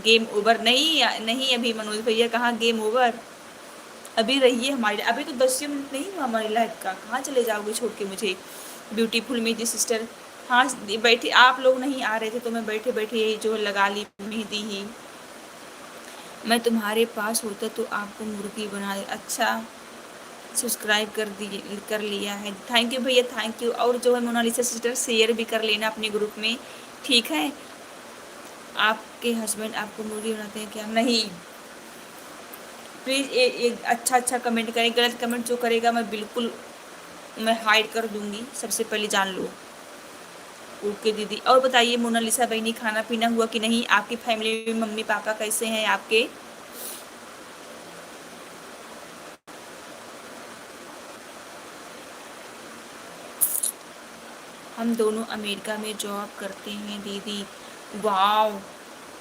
Game over नहीं, नहीं अभी मनोज भैया कहाँ गेम ओवर, अभी रहिए हमारे, अभी तो 10 मिनट नहीं हुआ हमारी लाइफ का, कहाँ चले जाओगे छोड़ के मुझे। ब्यूटीफुल मेरी सिस्टर, हाँ बैठे, आप लोग नहीं आ रहे थे तो मैं बैठे बैठे जो लगा ली मेहंदी ही। मैं तुम्हारे पास होता तो आपको मुर्गी बना दे। अच्छा, सब्सक्राइब कर लिया है, थैंक यू भैया थैंक यू। और जो है मोनालिसा सिस्टर शेयर भी कर लेना अपने ग्रुप में, ठीक है। आपके हस्बैंड आपको मुर्गी बनाते हैं क्या? नहीं, प्लीज़ एक अच्छा अच्छा कमेंट करें, गलत कमेंट जो करेगा मैं बिल्कुल मैं हाइड कर दूंगी, सबसे पहले जान लो। ओके दीदी। और बताइए मोनालिसा बहनी, खाना पीना हुआ कि नहीं? आपकी फैमिली में मम्मी पापा कैसे हैं आपके? हम दोनों अमेरिका में जॉब करते हैं दीदी। वाह,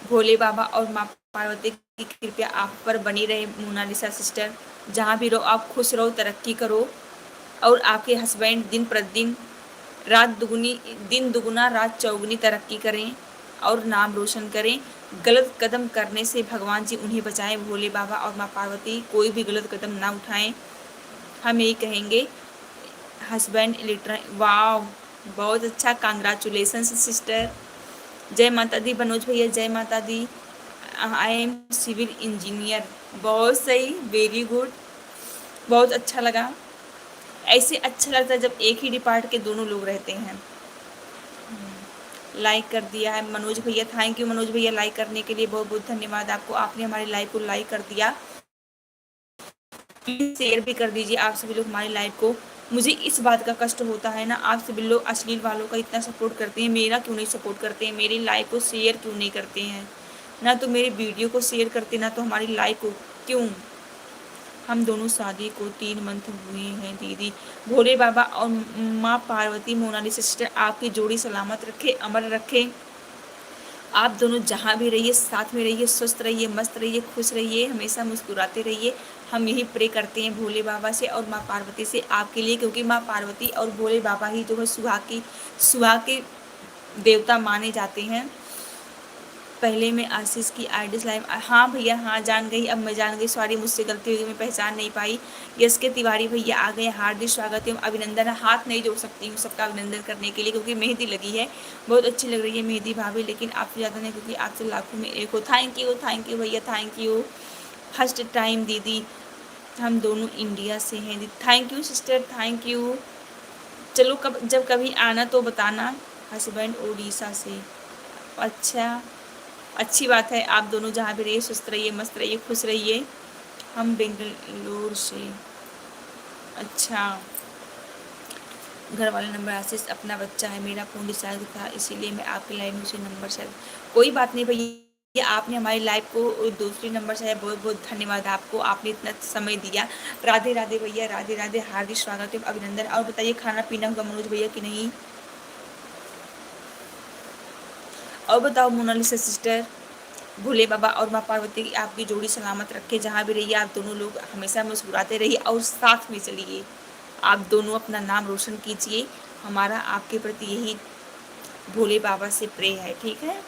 भोले बाबा और माँ पार्वती की कृपया आप पर बनी रहे मोनालिसा सिस्टर। जहाँ भी रहो आप खुश रहो, तरक्की करो, और आपके हस्बैंड दिन दुगुना रात चौगुनी तरक्की करें और नाम रोशन करें। गलत कदम करने से भगवान जी उन्हें बचाएं, भोले बाबा और माँ पार्वती कोई भी गलत कदम ना उठाएं, हम यही कहेंगे। हस्बैंड इलेक्ट्रॉनिक, वाह बहुत अच्छा, कांग्रेचुलेसन सिस्टर। जय माता दी मनोज भैया, जय माता दी। आई एम सिविल इंजीनियर, बहुत सही, वेरी गुड, बहुत अच्छा लगा। ऐसे अच्छा लगता है जब एक ही डिपार्ट के दोनों लोग रहते हैं। लाइक कर दिया है मनोज भैया, थैंक यू मनोज भैया, लाइक करने के लिए बहुत बहुत धन्यवाद आपको, आपने हमारी लाइव को लाइक कर दिया। प्लीज़ शेयर भी कर दीजिए आप सभी लोग हमारी लाइव को। मुझे इस बात का कष्ट होता है ना, आप सभी लोग अश्लील वालों का इतना सपोर्ट करते हैं, मेरा क्यों नहीं सपोर्ट करते हैं, मेरी लाइव को शेयर क्यों नहीं करते हैं? ना तो मेरे वीडियो को शेयर करते, ना तो हमारी लाइव को, क्यों? हम दोनों शादी को 3 मंथ हुए हैं दीदी। भोले बाबा और माँ पार्वती मोनालिसा सिस्टर आपकी जोड़ी सलामत रखे, अमर रखे। आप दोनों जहाँ भी रहिए साथ में रहिए, स्वस्थ रहिए, मस्त रहिए, खुश रहिए, हमेशा मुस्कुराते रहिए। हम यही प्रे करते हैं भोले बाबा से और माँ पार्वती से आपके लिए, क्योंकि माँ पार्वती और भोले बाबा ही जो है सुहाग के देवता माने जाते हैं। पहले मैं आशीष की आईडी लाइव, हाँ भैया हाँ जान गई, अब मैं जान गई, सॉरी मुझसे गलती हुई, मैं पहचान नहीं पाई। यस के तिवारी भैया आ गए, हार्दिक स्वागत है, अभिनंदन। हाथ नहीं जोड़ सकती हूँ सबका अभिनंदन करने के लिए, क्योंकि मेहंदी लगी है, बहुत अच्छी लग रही है मेहंदी भाभी, लेकिन आपसे ज़्यादा नहीं, क्योंकि आपसे लाखों में एक हो। थैंक यू भैया, थैंक यू। फर्स्ट टाइम दीदी, हम दोनों इंडिया से हैं दीदी। Thank you sister, thank you. चलो जब कभी आना तो बताना। हस्बैंड उड़ीसा से, अच्छा अच्छी बात है, आप दोनों जहाँ भी रहिए स्वस्थ रहिए, मस्त रहिए, खुश रहिए। हम बेंगलुरु से, अच्छा। घर वाला नंबर आशीष, अपना बच्चा है, मेरा फ़ोन डिस्चार्ज था इसीलिए मैं आपके लाइव में उसे नंबर शायद, कोई बात नहीं भैया, आपने हमारी लाइव को दूसरी नंबर से, बहुत बहुत धन्यवाद आपको, आपने इतना समय दिया। राधे राधे भैया, राधे राधे, हार्दिक स्वागत है, अभिनंदन। और बताइए खाना पीना होगा मनोज भैया कि नहीं? और बताओ मोनालिसा सिस्टर, भोले बाबा और माँ पार्वती की आपकी जोड़ी सलामत रखे, जहाँ भी रहिए आप दोनों लोग हमेशा मुस्कुराते रहिए और साथ में चलिए, आप दोनों अपना नाम रोशन कीजिए। हमारा आपके प्रति यही भोले बाबा से प्रे है, ठीक है।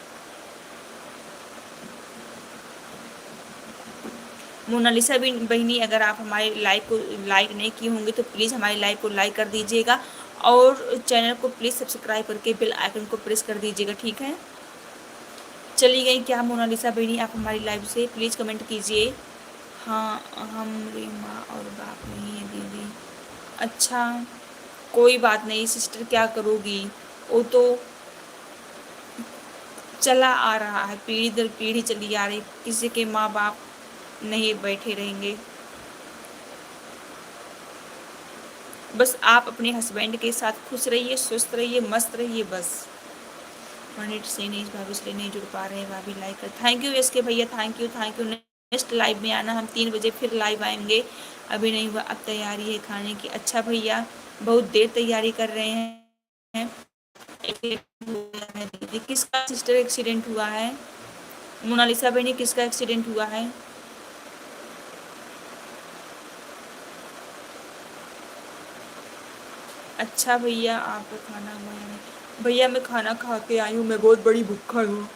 मोनालिसा बहनी, अगर आप हमारे लाइव को लाइक नहीं किए होंगे तो प्लीज़ हमारी लाइव को लाइक कर दीजिएगा, और चैनल को प्लीज़ सब्सक्राइब करके बेल आइकन को प्रेस कर दीजिएगा, ठीक है। चली गई क्या मोनालिसा बहनी आप हमारी लाइव से? प्लीज़ कमेंट कीजिए। हाँ, हमारी माँ और बाप नहीं है दीदी। अच्छा, कोई बात नहीं सिस्टर, क्या करोगी, वो तो चला आ रहा है, पीढ़ी दर पीढ़ी चली आ रही, किसी के माँ बाप नहीं बैठे रहेंगे। बस आप अपने हस्बैंड के साथ खुश रहिए, स्वस्थ रहिए, मस्त रहिए, बस। मिनट से नहीं भाभी, इसलिए नहीं जुड़ पा रहे हैं भाभी, लाइक कर। थैंक यू एस के भैया, थैंक यू। नेक्स्ट लाइव में आना, हम 3 बजे फिर लाइव आएंगे। अभी नहीं हुआ, अब तैयारी है खाने की। अच्छा भैया, बहुत देर तैयारी कर रहे हैं। दीदी किसका सिस्टर एक्सीडेंट हुआ है? मोनालिसा बहनी किसका एक्सीडेंट हुआ है? अच्छा भैया, आपका खाना हुआ है? भैया मैं खाना खा के आई हूँ, मैं बहुत बड़ी भूखा हूँ।